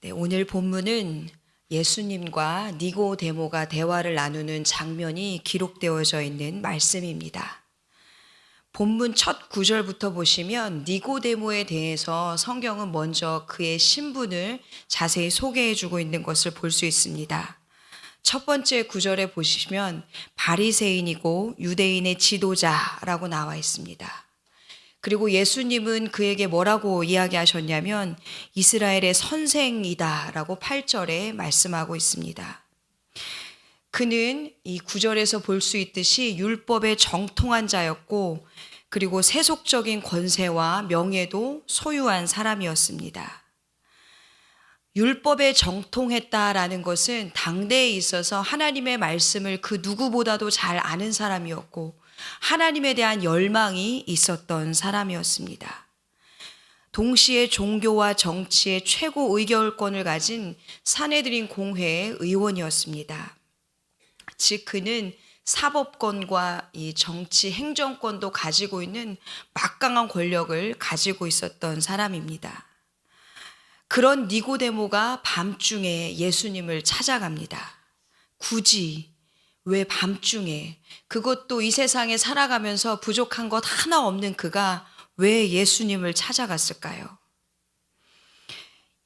네, 오늘 본문은 예수님과 니고데모가 대화를 나누는 장면이 기록되어져 있는 말씀입니다. 본문 첫 구절부터 보시면 니고데모에 대해서 성경은 먼저 그의 신분을 자세히 소개해 주고 있는 것을 볼 수 있습니다. 첫 번째 구절에 보시면 바리새인이고 유대인의 지도자라고 나와 있습니다. 그리고 예수님은 그에게 뭐라고 이야기하셨냐면 이스라엘의 선생이다라고 8절에 말씀하고 있습니다. 그는 이 9절에서 볼 수 있듯이 율법에 정통한 자였고 그리고 세속적인 권세와 명예도 소유한 사람이었습니다. 율법에 정통했다라는 것은 당대에 있어서 하나님의 말씀을 그 누구보다도 잘 아는 사람이었고 하나님에 대한 열망이 있었던 사람이었습니다. 동시에 종교와 정치의 최고 의결권을 가진 사내들인 공회의 의원이었습니다. 즉 그는 사법권과 이 정치 행정권도 가지고 있는 막강한 권력을 가지고 있었던 사람입니다. 그런 니고데모가 밤중에 예수님을 찾아갑니다. 굳이 왜 밤중에, 그것도 이 세상에 살아가면서 부족한 것 하나 없는 그가 왜 예수님을 찾아갔을까요?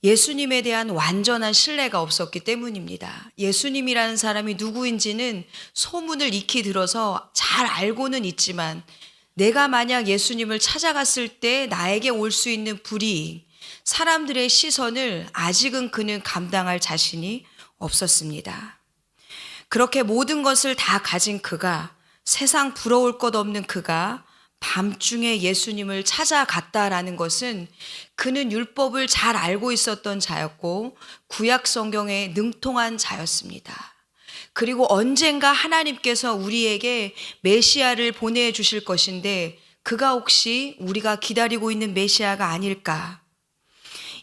예수님에 대한 완전한 신뢰가 없었기 때문입니다. 예수님이라는 사람이 누구인지는 소문을 익히 들어서 잘 알고는 있지만 내가 만약 예수님을 찾아갔을 때 나에게 올 수 있는 불이익, 사람들의 시선을 아직은 그는 감당할 자신이 없었습니다. 그렇게 모든 것을 다 가진 그가, 세상 부러울 것 없는 그가 밤중에 예수님을 찾아갔다라는 것은 그는 율법을 잘 알고 있었던 자였고 구약 성경에 능통한 자였습니다. 그리고 언젠가 하나님께서 우리에게 메시아를 보내주실 것인데 그가 혹시 우리가 기다리고 있는 메시아가 아닐까?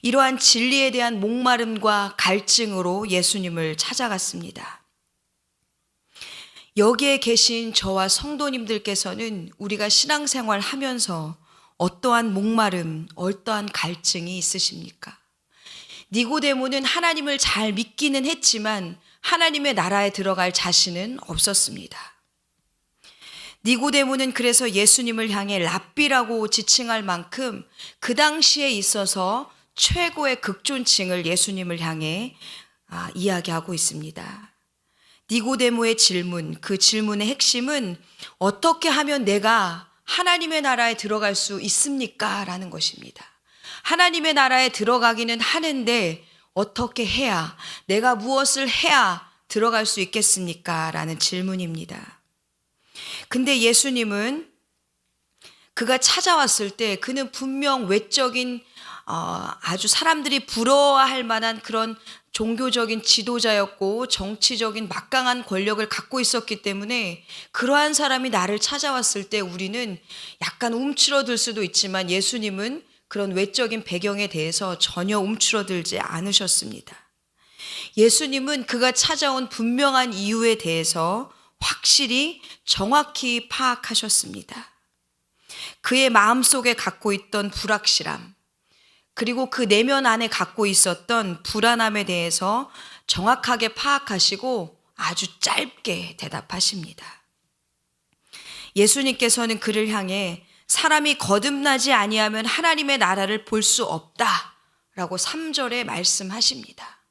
이러한 진리에 대한 목마름과 갈증으로 예수님을 찾아갔습니다. 여기에 계신 저와 성도님들께서는 우리가 신앙생활 하면서 어떠한 목마름, 어떠한 갈증이 있으십니까? 니고데모는 하나님을 잘 믿기는 했지만 하나님의 나라에 들어갈 자신은 없었습니다. 니고데모는 그래서 예수님을 향해 랍비라고 지칭할 만큼 그 당시에 있어서 최고의 극존칭을 예수님을 향해 이야기하고 있습니다. 니고데모의 질문, 그 질문의 핵심은 어떻게 하면 내가 하나님의 나라에 들어갈 수 있습니까? 라는 것입니다. 하나님의 나라에 들어가기는 하는데 어떻게 해야, 내가 무엇을 해야 들어갈 수 있겠습니까? 라는 질문입니다. 근데 예수님은 그가 찾아왔을 때 그는 분명 외적인 아주 사람들이 부러워할 만한 그런 종교적인 지도자였고 정치적인 막강한 권력을 갖고 있었기 때문에 그러한 사람이 나를 찾아왔을 때 우리는 약간 움츠러들 수도 있지만 예수님은 그런 외적인 배경에 대해서 전혀 움츠러들지 않으셨습니다. 예수님은 그가 찾아온 분명한 이유에 대해서 확실히 정확히 파악하셨습니다. 그의 마음속에 갖고 있던 불확실함, 그리고 그 내면 안에 갖고 있었던 불안함에 대해서 정확하게 파악하시고 아주 짧게 대답하십니다. 예수님께서는 그를 향해 사람이 거듭나지 아니하면 하나님의 나라를 볼 수 없다라고 3절에 말씀하십니다.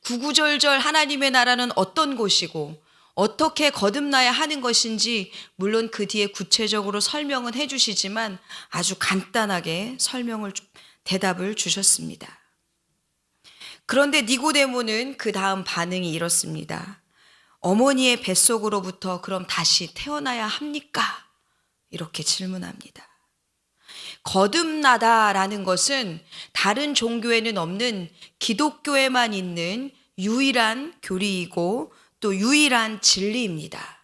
구구절절 하나님의 나라는 어떤 곳이고 어떻게 거듭나야 하는 것인지 물론 그 뒤에 구체적으로 설명은 해주시지만 아주 간단하게 대답을 주셨습니다. 그런데 니고데모는 그 다음 반응이 이렇습니다. 어머니의 뱃속으로부터 그럼 다시 태어나야 합니까? 이렇게 질문합니다. 거듭나다라는 것은 다른 종교에는 없는 기독교에만 있는 유일한 교리이고 또 유일한 진리입니다.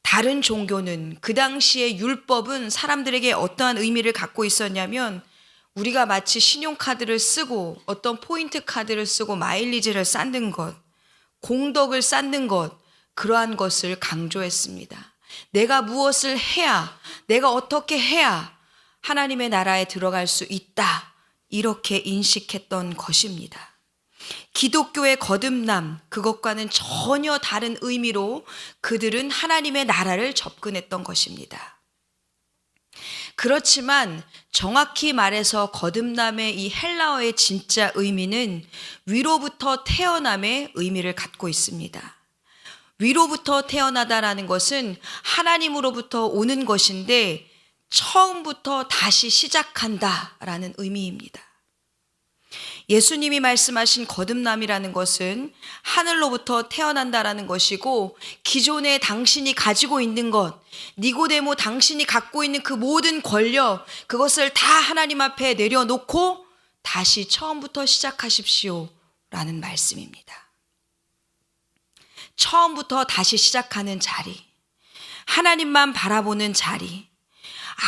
다른 종교는 그 당시의 율법은 사람들에게 어떠한 의미를 갖고 있었냐면 우리가 마치 신용카드를 쓰고 어떤 포인트 카드를 쓰고 마일리지를 쌓는 것, 공덕을 쌓는 것, 그러한 것을 강조했습니다. 내가 무엇을 해야, 내가 어떻게 해야 하나님의 나라에 들어갈 수 있다. 이렇게 인식했던 것입니다. 기독교의 거듭남, 그것과는 전혀 다른 의미로 그들은 하나님의 나라를 접근했던 것입니다. 그렇지만 정확히 말해서 거듭남의 이 헬라어의 진짜 의미는 위로부터 태어남의 의미를 갖고 있습니다. 위로부터 태어나다라는 것은 하나님으로부터 오는 것인데 처음부터 다시 시작한다라는 의미입니다. 예수님이 말씀하신 거듭남이라는 것은 하늘로부터 태어난다라는 것이고, 기존에 당신이 가지고 있는 것, 니고데모 당신이 갖고 있는 그 모든 권력, 그것을 다 하나님 앞에 내려놓고 다시 처음부터 시작하십시오 라는 말씀입니다. 처음부터 다시 시작하는 자리, 하나님만 바라보는 자리,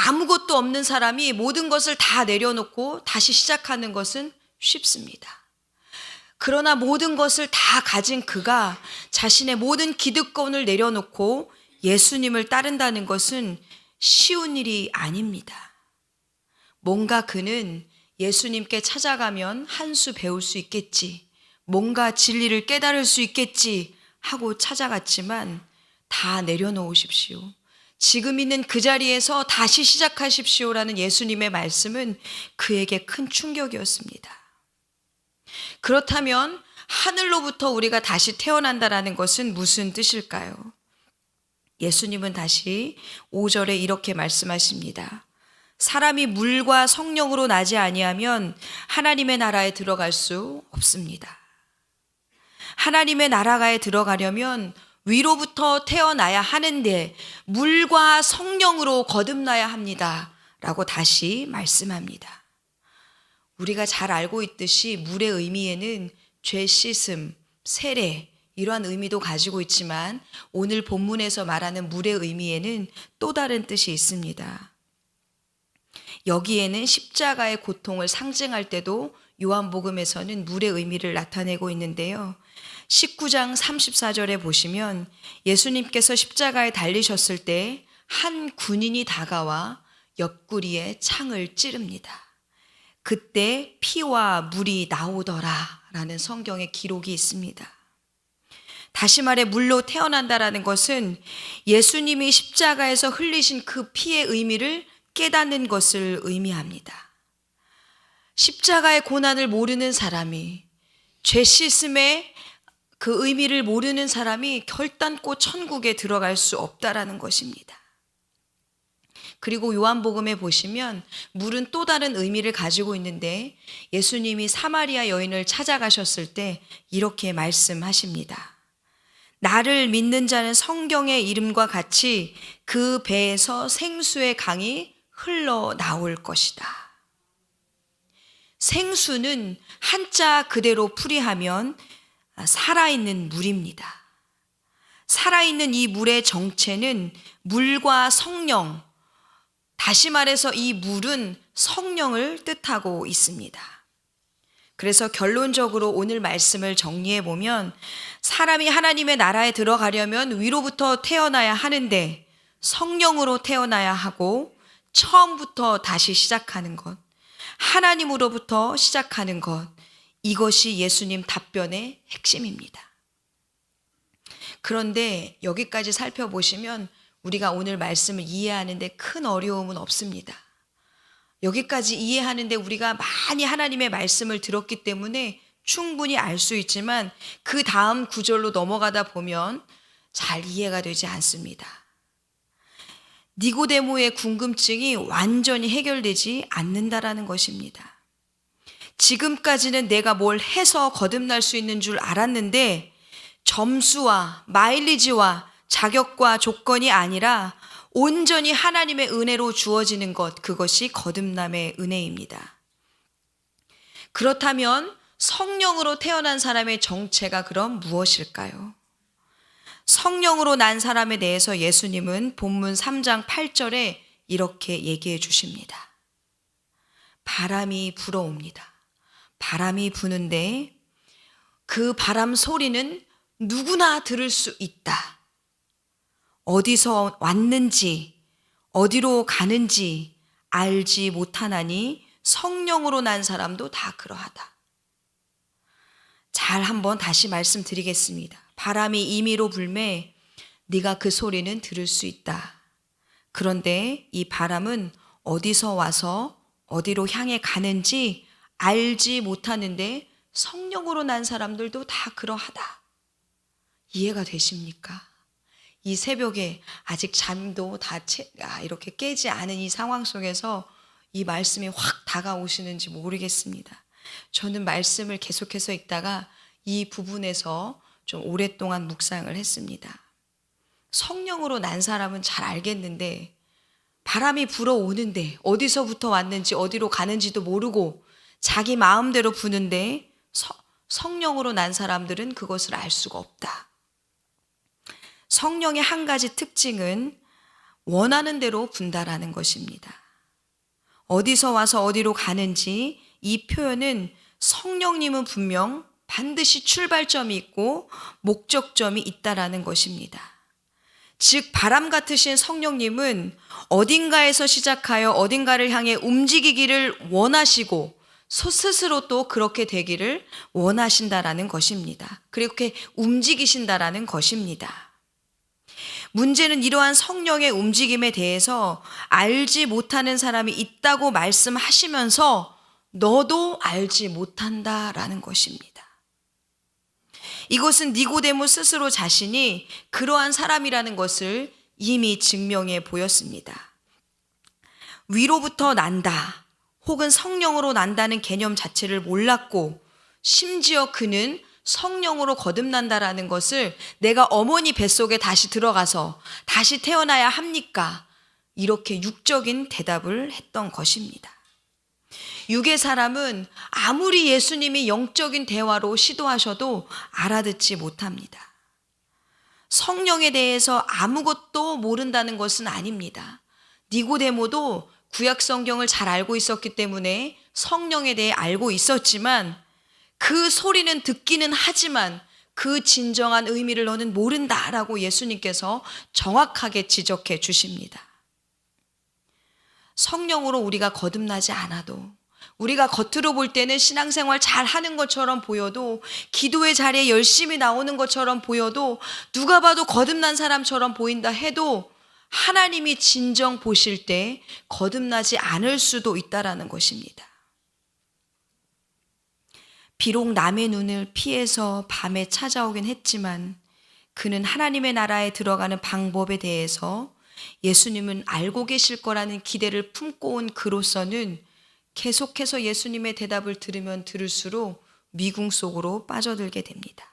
아무것도 없는 사람이 모든 것을 다 내려놓고 다시 시작하는 것은 쉽습니다. 그러나 모든 것을 다 가진 그가 자신의 모든 기득권을 내려놓고 예수님을 따른다는 것은 쉬운 일이 아닙니다. 뭔가 그는 예수님께 찾아가면 한 수 배울 수 있겠지, 뭔가 진리를 깨달을 수 있겠지 하고 찾아갔지만 다 내려놓으십시오. 지금 있는 그 자리에서 다시 시작하십시오라는 예수님의 말씀은 그에게 큰 충격이었습니다. 그렇다면 하늘로부터 우리가 다시 태어난다라는 것은 무슨 뜻일까요? 예수님은 다시 5절에 이렇게 말씀하십니다. 사람이 물과 성령으로 나지 아니하면 하나님의 나라에 들어갈 수 없습니다. 하나님의 나라에 들어가려면 위로부터 태어나야 하는데 물과 성령으로 거듭나야 합니다 라고 다시 말씀합니다. 우리가 잘 알고 있듯이 물의 의미에는 죄 씻음, 세례 이러한 의미도 가지고 있지만 오늘 본문에서 말하는 물의 의미에는 또 다른 뜻이 있습니다. 여기에는 십자가의 고통을 상징할 때도 요한복음에서는 물의 의미를 나타내고 있는데요. 19장 34절에 보시면 예수님께서 십자가에 달리셨을 때 한 군인이 다가와 옆구리에 창을 찌릅니다. 그때 피와 물이 나오더라 라는 성경의 기록이 있습니다. 다시 말해 물로 태어난다라는 것은 예수님이 십자가에서 흘리신 그 피의 의미를 깨닫는 것을 의미합니다. 십자가의 고난을 모르는 사람이, 죄 씻음의 그 의미를 모르는 사람이 결단코 천국에 들어갈 수 없다라는 것입니다. 그리고 요한복음에 보시면 물은 또 다른 의미를 가지고 있는데 예수님이 사마리아 여인을 찾아가셨을 때 이렇게 말씀하십니다. 나를 믿는 자는 성경의 이름과 같이 그 배에서 생수의 강이 흘러나올 것이다. 생수는 한자 그대로 풀이하면 살아있는 물입니다. 살아있는 이 물의 정체는 물과 성령, 다시 말해서 이 물은 성령을 뜻하고 있습니다. 그래서 결론적으로 오늘 말씀을 정리해 보면 사람이 하나님의 나라에 들어가려면 위로부터 태어나야 하는데 성령으로 태어나야 하고 처음부터 다시 시작하는 것, 하나님으로부터 시작하는 것, 이것이 예수님 답변의 핵심입니다. 그런데 여기까지 살펴보시면 우리가 오늘 말씀을 이해하는데 큰 어려움은 없습니다. 여기까지 이해하는데 우리가 많이 하나님의 말씀을 들었기 때문에 충분히 알 수 있지만 그 다음 구절로 넘어가다 보면 잘 이해가 되지 않습니다. 니고데모의 궁금증이 완전히 해결되지 않는다라는 것입니다. 지금까지는 내가 뭘 해서 거듭날 수 있는 줄 알았는데 점수와 마일리지와 자격과 조건이 아니라 온전히 하나님의 은혜로 주어지는 것, 그것이 거듭남의 은혜입니다. 그렇다면 성령으로 태어난 사람의 정체가 그럼 무엇일까요? 성령으로 난 사람에 대해서 예수님은 본문 3장 8절에 이렇게 얘기해 주십니다. 바람이 불어옵니다. 바람이 부는데 그 바람 소리는 누구나 들을 수 있다. 어디서 왔는지, 어디로 가는지 알지 못하나니 성령으로 난 사람도 다 그러하다. 잘 한번 다시 말씀드리겠습니다. 바람이 임의로 불매 네가 그 소리는 들을 수 있다. 그런데 이 바람은 어디서 와서 어디로 향해 가는지 알지 못하는데 성령으로 난 사람들도 다 그러하다. 이해가 되십니까? 이 새벽에 아직 잠도 다 이렇게 깨지 않은 이 상황 속에서 이 말씀이 확 다가오시는지 모르겠습니다. 저는 말씀을 계속해서 읽다가 이 부분에서 좀 오랫동안 묵상을 했습니다. 성령으로 난 사람은 잘 알겠는데 바람이 불어오는데 어디서부터 왔는지 어디로 가는지도 모르고 자기 마음대로 부는데 성령으로 난 사람들은 그것을 알 수가 없다. 성령의 한 가지 특징은 원하는 대로 분다라는 것입니다. 어디서 와서 어디로 가는지 이 표현은 성령님은 분명 반드시 출발점이 있고 목적점이 있다라는 것입니다. 즉 바람 같으신 성령님은 어딘가에서 시작하여 어딘가를 향해 움직이기를 원하시고 스스로 또 그렇게 되기를 원하신다라는 것입니다. 그렇게 움직이신다라는 것입니다. 문제는 이러한 성령의 움직임에 대해서 알지 못하는 사람이 있다고 말씀하시면서 너도 알지 못한다라는 것입니다. 이것은 니고데모 스스로 자신이 그러한 사람이라는 것을 이미 증명해 보였습니다. 위로부터 난다 혹은 성령으로 난다는 개념 자체를 몰랐고 심지어 그는 성령으로 거듭난다라는 것을 내가 어머니 뱃속에 다시 들어가서 다시 태어나야 합니까? 이렇게 육적인 대답을 했던 것입니다. 육의 사람은 아무리 예수님이 영적인 대화로 시도하셔도 알아듣지 못합니다. 성령에 대해서 아무것도 모른다는 것은 아닙니다. 니고데모도 구약 성경을 잘 알고 있었기 때문에 성령에 대해 알고 있었지만 그 소리는 듣기는 하지만 그 진정한 의미를 너는 모른다라고 예수님께서 정확하게 지적해 주십니다. 성령으로 우리가 거듭나지 않아도 우리가 겉으로 볼 때는 신앙생활 잘 하는 것처럼 보여도 기도의 자리에 열심히 나오는 것처럼 보여도 누가 봐도 거듭난 사람처럼 보인다 해도 하나님이 진정 보실 때 거듭나지 않을 수도 있다라는 것입니다. 비록 남의 눈을 피해서 밤에 찾아오긴 했지만 그는 하나님의 나라에 들어가는 방법에 대해서 예수님은 알고 계실 거라는 기대를 품고 온 그로서는 계속해서 예수님의 대답을 들으면 들을수록 미궁 속으로 빠져들게 됩니다.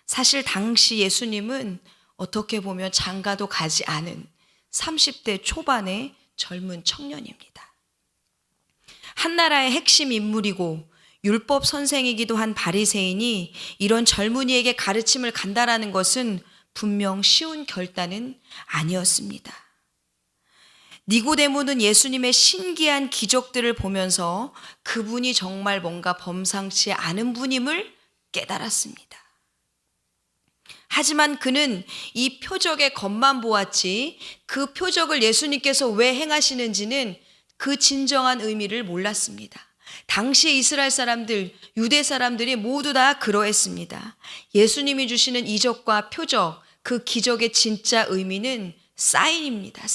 사실 당시 예수님은 어떻게 보면 장가도 가지 않은 30대 초반의 젊은 청년입니다. 한 나라의 핵심 인물이고 율법 선생이기도 한 바리새인이 이런 젊은이에게 가르침을 간다라는 것은 분명 쉬운 결단은 아니었습니다. 니고데모는 예수님의 신기한 기적들을 보면서 그분이 정말 뭔가 범상치 않은 분임을 깨달았습니다. 하지만 그는 이 표적의 겉만 보았지 그 표적을 예수님께서 왜 행하시는지는 그 진정한 의미를 몰랐습니다. 당시 이스라엘 사람들, 유대 사람들이 모두 다 그러했습니다. 예수님이 주시는 이적과 표적, 그 기적의 진짜 의미는 사인입니다.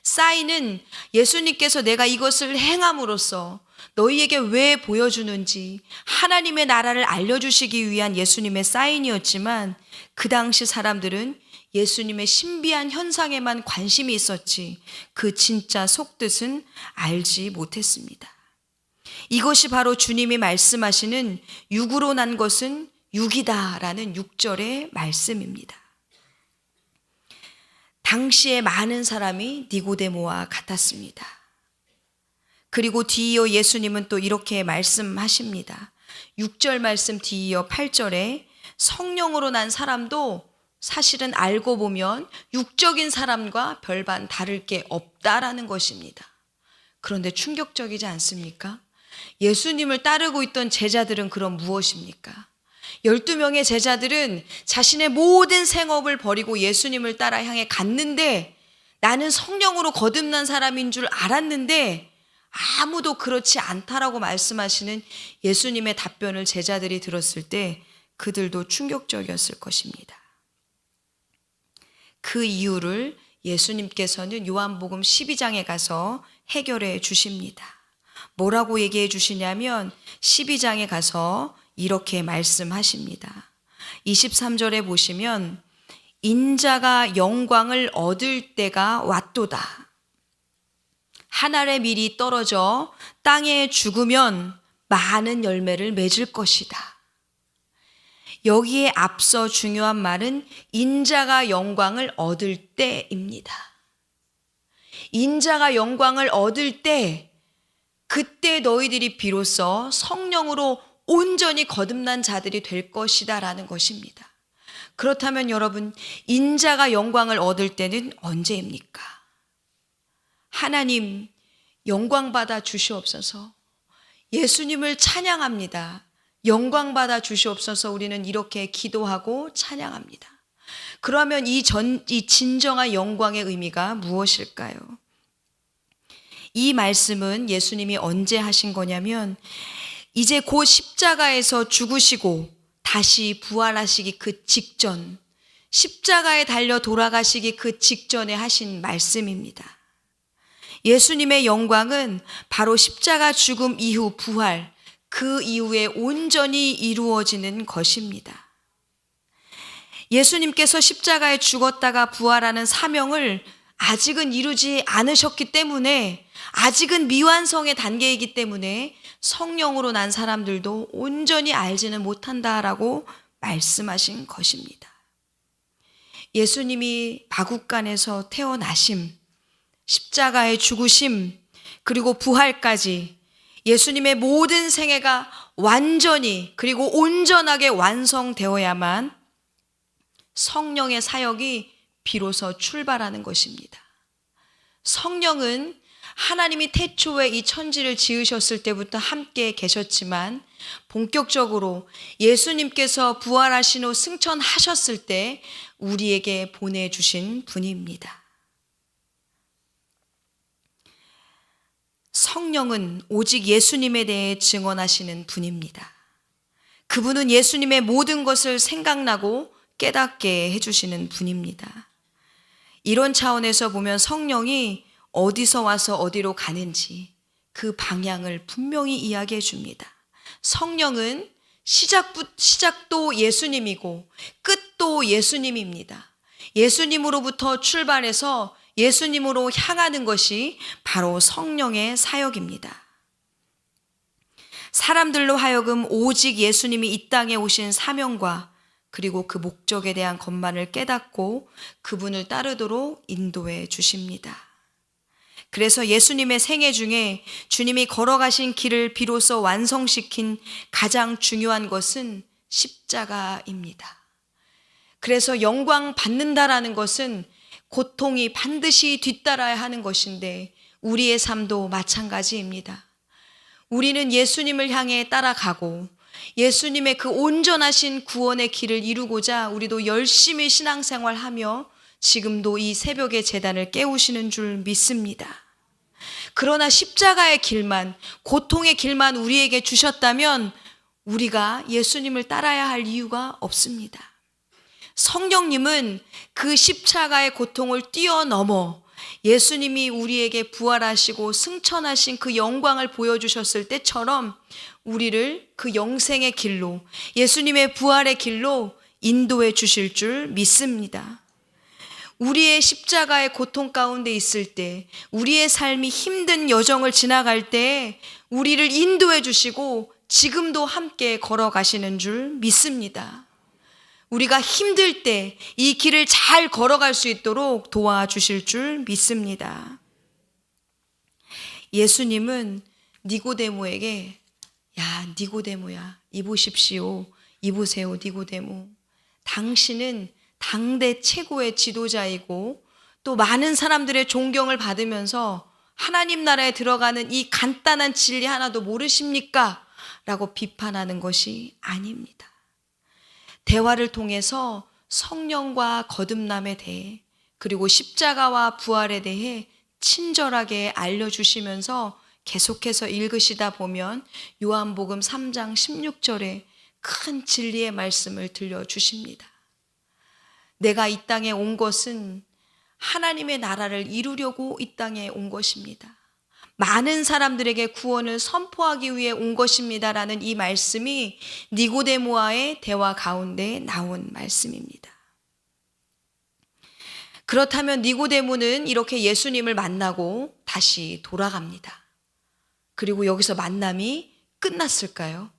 사인은 예수님께서 내가 이것을 행함으로써 너희에게 왜 보여주는지 하나님의 나라를 알려주시기 위한 예수님의 사인이었지만 그 당시 사람들은 예수님의 신비한 현상에만 관심이 있었지 그 진짜 속뜻은 알지 못했습니다. 이것이 바로 주님이 말씀하시는 육으로 난 것은 육이다라는 6절의 말씀입니다. 당시에 많은 사람이 니고데모와 같았습니다. 그리고 뒤이어 예수님은 또 이렇게 말씀하십니다. 6절 말씀 뒤이어 8절에 성령으로 난 사람도 사실은 알고 보면 육적인 사람과 별반 다를 게 없다라는 것입니다. 그런데 충격적이지 않습니까? 예수님을 따르고 있던 제자들은 그럼 무엇입니까? 12명의 제자들은 자신의 모든 생업을 버리고 예수님을 따라 향해 갔는데 나는 성령으로 거듭난 사람인 줄 알았는데 아무도 그렇지 않다라고 말씀하시는 예수님의 답변을 제자들이 들었을 때 그들도 충격적이었을 것입니다. 그 이유를 예수님께서는 요한복음 12장에 가서 해결해 주십니다. 뭐라고 얘기해 주시냐면 12장에 가서 이렇게 말씀하십니다. 23절에 보시면 인자가 영광을 얻을 때가 왔도다. 한 알의 밀이 떨어져 땅에 죽으면 많은 열매를 맺을 것이다. 여기에 앞서 중요한 말은 인자가 영광을 얻을 때입니다. 인자가 영광을 얻을 때, 그때 너희들이 비로소 성령으로 온전히 거듭난 자들이 될 것이다 라는 것입니다. 그렇다면 여러분, 인자가 영광을 얻을 때는 언제입니까? 하나님 영광 받아 주시옵소서. 예수님을 찬양합니다. 영광 받아 주시옵소서. 우리는 이렇게 기도하고 찬양합니다. 그러면 이 진정한 영광의 의미가 무엇일까요? 이 말씀은 예수님이 언제 하신 거냐면 이제 곧 십자가에서 죽으시고 다시 부활하시기 그 직전, 십자가에 달려 돌아가시기 그 직전에 하신 말씀입니다. 예수님의 영광은 바로 십자가 죽음 이후 부활, 그 이후에 온전히 이루어지는 것입니다. 예수님께서 십자가에 죽었다가 부활하는 사명을 아직은 이루지 않으셨기 때문에, 아직은 미완성의 단계이기 때문에 성령으로 난 사람들도 온전히 알지는 못한다라고 말씀하신 것입니다. 예수님이 마국간에서 태어나심, 십자가의 죽으심, 그리고 부활까지 예수님의 모든 생애가 완전히 그리고 온전하게 완성되어야만 성령의 사역이 비로소 출발하는 것입니다. 성령은 하나님이 태초에 이 천지를 지으셨을 때부터 함께 계셨지만 본격적으로 예수님께서 부활하신 후 승천하셨을 때 우리에게 보내주신 분입니다. 성령은 오직 예수님에 대해 증언하시는 분입니다. 그분은 예수님의 모든 것을 생각나고 깨닫게 해주시는 분입니다. 이런 차원에서 보면 성령이 어디서 와서 어디로 가는지 그 방향을 분명히 이야기해 줍니다. 성령은 시작도 예수님이고 끝도 예수님입니다. 예수님으로부터 출발해서 예수님으로 향하는 것이 바로 성령의 사역입니다. 사람들로 하여금 오직 예수님이 이 땅에 오신 사명과 그리고 그 목적에 대한 것만을 깨닫고 그분을 따르도록 인도해 주십니다. 그래서 예수님의 생애 중에 주님이 걸어가신 길을 비로소 완성시킨 가장 중요한 것은 십자가입니다. 그래서 영광 받는다라는 것은 고통이 반드시 뒤따라야 하는 것인데 우리의 삶도 마찬가지입니다. 우리는 예수님을 향해 따라가고 예수님의 그 온전하신 구원의 길을 이루고자 우리도 열심히 신앙생활하며 지금도 이 새벽의 제단을 깨우시는 줄 믿습니다. 그러나 십자가의 길만, 고통의 길만 우리에게 주셨다면 우리가 예수님을 따라야 할 이유가 없습니다. 성령님은 그 십자가의 고통을 뛰어넘어 예수님이 우리에게 부활하시고 승천하신 그 영광을 보여주셨을 때처럼 우리를 그 영생의 길로, 예수님의 부활의 길로 인도해 주실 줄 믿습니다. 우리의 십자가의 고통 가운데 있을 때, 우리의 삶이 힘든 여정을 지나갈 때 우리를 인도해 주시고 지금도 함께 걸어가시는 줄 믿습니다. 우리가 힘들 때 이 길을 잘 걸어갈 수 있도록 도와주실 줄 믿습니다. 예수님은 니고데모에게 야, 니고데모야, 이보십시오. 이보세요, 니고데모. 당신은 당대 최고의 지도자이고 또 많은 사람들의 존경을 받으면서 하나님 나라에 들어가는 이 간단한 진리 하나도 모르십니까? 라고 비판하는 것이 아닙니다. 대화를 통해서 성령과 거듭남에 대해 그리고 십자가와 부활에 대해 친절하게 알려주시면서 계속해서 읽으시다 보면 요한복음 3장 16절에 큰 진리의 말씀을 들려주십니다. 내가 이 땅에 온 것은 하나님의 나라를 이루려고 이 땅에 온 것입니다. 많은 사람들에게 구원을 선포하기 위해 온 것입니다라는 이 말씀이 니고데모와의 대화 가운데 나온 말씀입니다. 그렇다면 니고데모는 이렇게 예수님을 만나고 다시 돌아갑니다. 그리고 여기서 만남이 끝났을까요?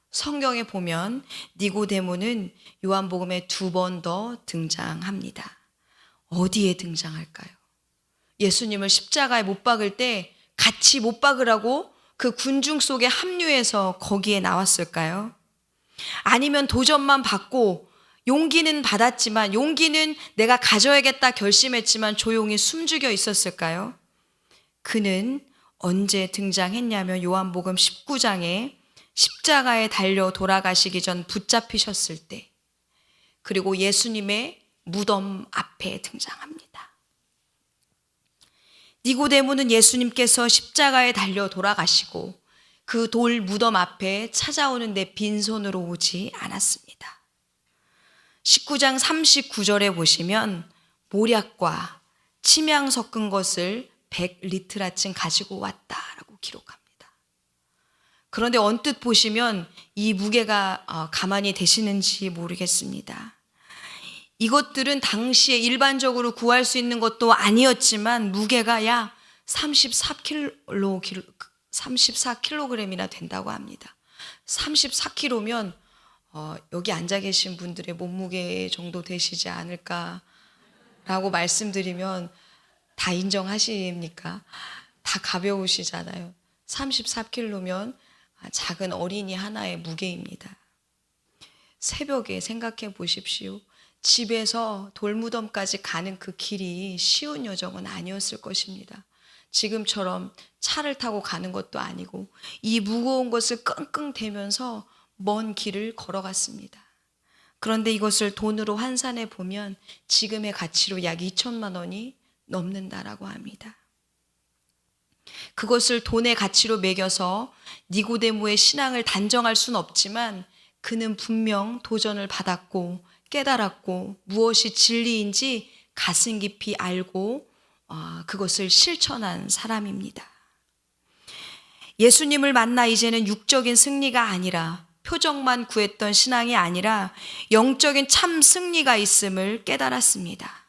성경에 보면 니고데모는 요한복음에 2번 더 등장합니다. 어디에 등장할까요? 예수님을 십자가에 못 박을 때 같이 못 박으라고 그 군중 속에 합류해서 거기에 나왔을까요? 아니면 도전만 받고 용기는 받았지만, 용기는 내가 가져야겠다 결심했지만 조용히 숨죽여 있었을까요? 그는 언제 등장했냐면 요한복음 19장에 십자가에 달려 돌아가시기 전 붙잡히셨을 때, 그리고 예수님의 무덤 앞에 등장합니다. 니고데모는 예수님께서 십자가에 달려 돌아가시고 그 돌 무덤 앞에 찾아오는데 빈손으로 오지 않았습니다. 19장 39절에 보시면 모략과 침향 섞은 것을 100리트라쯤 가지고 왔다라고 기록합니다. 그런데 언뜻 보시면 이 무게가 가만히 되시는지 모르겠습니다. 이것들은 당시에 일반적으로 구할 수 있는 것도 아니었지만 무게가 약 34kg이나 된다고 합니다. 34kg면 여기 앉아 계신 분들의 몸무게 정도 되시지 않을까라고 말씀드리면 다 인정하십니까? 다 가벼우시잖아요. 34kg면 작은 어린이 하나의 무게입니다. 새벽에 생각해 보십시오. 집에서 돌무덤까지 가는 그 길이 쉬운 여정은 아니었을 것입니다. 지금처럼 차를 타고 가는 것도 아니고 이 무거운 것을 끙끙 대면서 먼 길을 걸어갔습니다. 그런데 이것을 돈으로 환산해 보면 지금의 가치로 약 2천만 원이 넘는다라고 합니다. 그것을 돈의 가치로 매겨서 니고데모의 신앙을 단정할 수는 없지만 그는 분명 도전을 받았고 깨달았고 무엇이 진리인지 가슴 깊이 알고 그것을 실천한 사람입니다. 예수님을 만나 이제는 육적인 승리가 아니라 표적만 구했던 신앙이 아니라 영적인 참 승리가 있음을 깨달았습니다.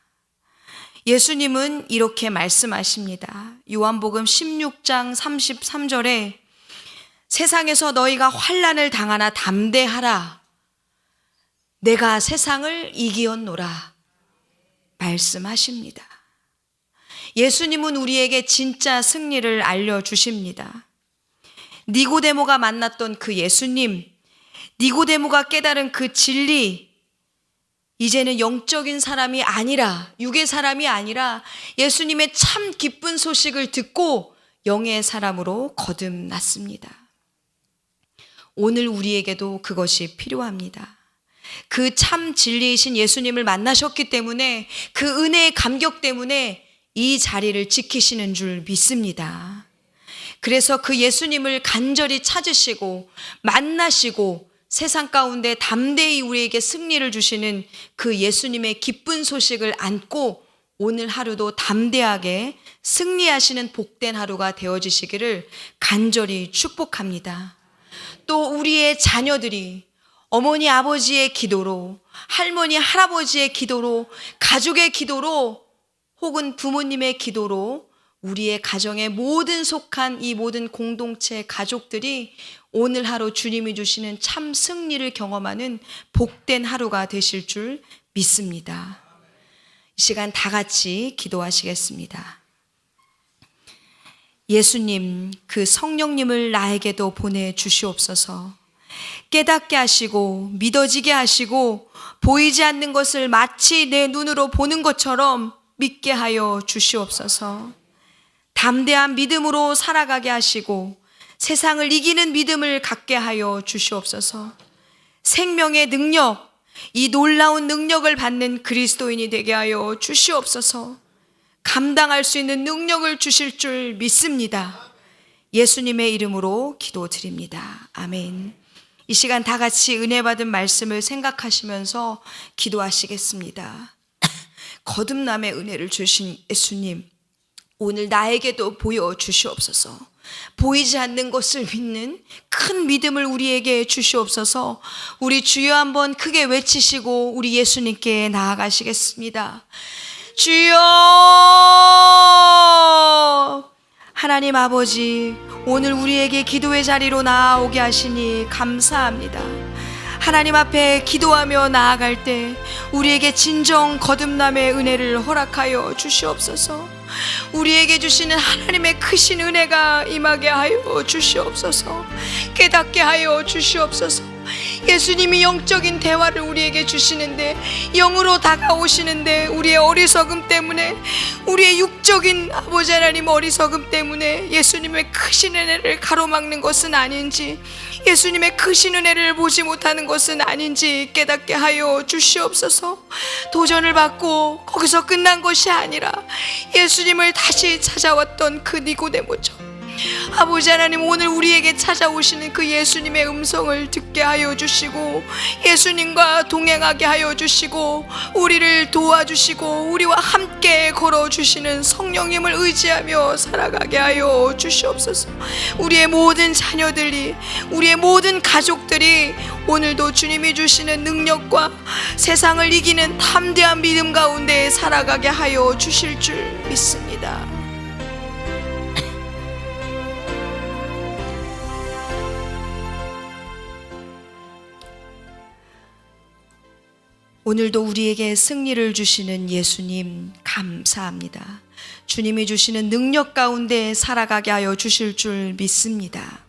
예수님은 이렇게 말씀하십니다. 요한복음 16장 33절에 세상에서 너희가 환난을 당하나 담대하라. 내가 세상을 이기었노라 말씀하십니다. 예수님은 우리에게 진짜 승리를 알려주십니다. 니고데모가 만났던 그 예수님, 니고데모가 깨달은 그 진리, 이제는 영적인 사람이 아니라, 육의 사람이 아니라 예수님의 참 기쁜 소식을 듣고 영의 사람으로 거듭났습니다. 오늘 우리에게도 그것이 필요합니다. 그 참 진리이신 예수님을 만나셨기 때문에 그 은혜의 감격 때문에 이 자리를 지키시는 줄 믿습니다. 그래서 그 예수님을 간절히 찾으시고 만나시고 세상 가운데 담대히 우리에게 승리를 주시는 그 예수님의 기쁜 소식을 안고 오늘 하루도 담대하게 승리하시는 복된 하루가 되어지시기를 간절히 축복합니다. 또 우리의 자녀들이 어머니 아버지의 기도로, 할머니 할아버지의 기도로, 가족의 기도로 혹은 부모님의 기도로 우리의 가정에 모든 속한 이 모든 공동체 가족들이 오늘 하루 주님이 주시는 참 승리를 경험하는 복된 하루가 되실 줄 믿습니다. 이 시간 다 같이 기도하시겠습니다. 예수님, 그 성령님을 나에게도 보내주시옵소서. 깨닫게 하시고 믿어지게 하시고 보이지 않는 것을 마치 내 눈으로 보는 것처럼 믿게 하여 주시옵소서. 담대한 믿음으로 살아가게 하시고 세상을 이기는 믿음을 갖게 하여 주시옵소서. 생명의 능력, 이 놀라운 능력을 받는 그리스도인이 되게 하여 주시옵소서. 감당할 수 있는 능력을 주실 줄 믿습니다. 예수님의 이름으로 기도드립니다. 아멘. 이 시간 다 같이 은혜 받은 말씀을 생각하시면서 기도하시겠습니다. 거듭남의 은혜를 주신 예수님, 오늘 나에게도 보여주시옵소서. 보이지 않는 것을 믿는 큰 믿음을 우리에게 주시옵소서. 우리 주여 한번 크게 외치시고 우리 예수님께 나아가시겠습니다. 주여! 하나님 아버지, 오늘 우리에게 기도의 자리로 나아오게 하시니 감사합니다. 하나님 앞에 기도하며 나아갈 때 우리에게 진정 거듭남의 은혜를 허락하여 주시옵소서. 우리에게 주시는 하나님의 크신 은혜가 임하게 하여 주시옵소서. 깨닫게 하여 주시옵소서. 예수님이 영적인 대화를 우리에게 주시는데, 영으로 다가오시는데 우리의 어리석음 때문에, 우리의 육적인 아버지 하나님 어리석음 때문에 예수님의 크신 은혜를 가로막는 것은 아닌지, 예수님의 크신 은혜를 보지 못하는 것은 아닌지 깨닫게 하여 주시옵소서. 도전을 받고 거기서 끝난 것이 아니라 예수님을 다시 찾아왔던 그 니고데모처럼 아버지 하나님, 오늘 우리에게 찾아오시는 그 예수님의 음성을 듣게 하여 주시고, 예수님과 동행하게 하여 주시고, 우리를 도와주시고 우리와 함께 걸어주시는 성령님을 의지하며 살아가게 하여 주시옵소서. 우리의 모든 자녀들이, 우리의 모든 가족들이 오늘도 주님이 주시는 능력과 세상을 이기는 담대한 믿음 가운데 살아가게 하여 주실 줄 믿습니다. 오늘도 우리에게 승리를 주시는 예수님 감사합니다. 주님이 주시는 능력 가운데 살아가게 하여 주실 줄 믿습니다.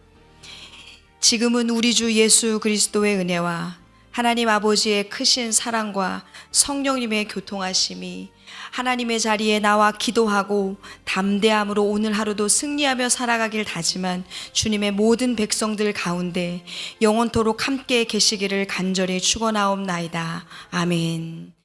지금은 우리 주 예수 그리스도의 은혜와 하나님 아버지의 크신 사랑과 성령님의 교통하심이 하나님의 자리에 나와 기도하고 담대함으로 오늘 하루도 승리하며 살아가길 다짐한 주님의 모든 백성들 가운데 영원토록 함께 계시기를 간절히 축원하옵나이다. 아멘.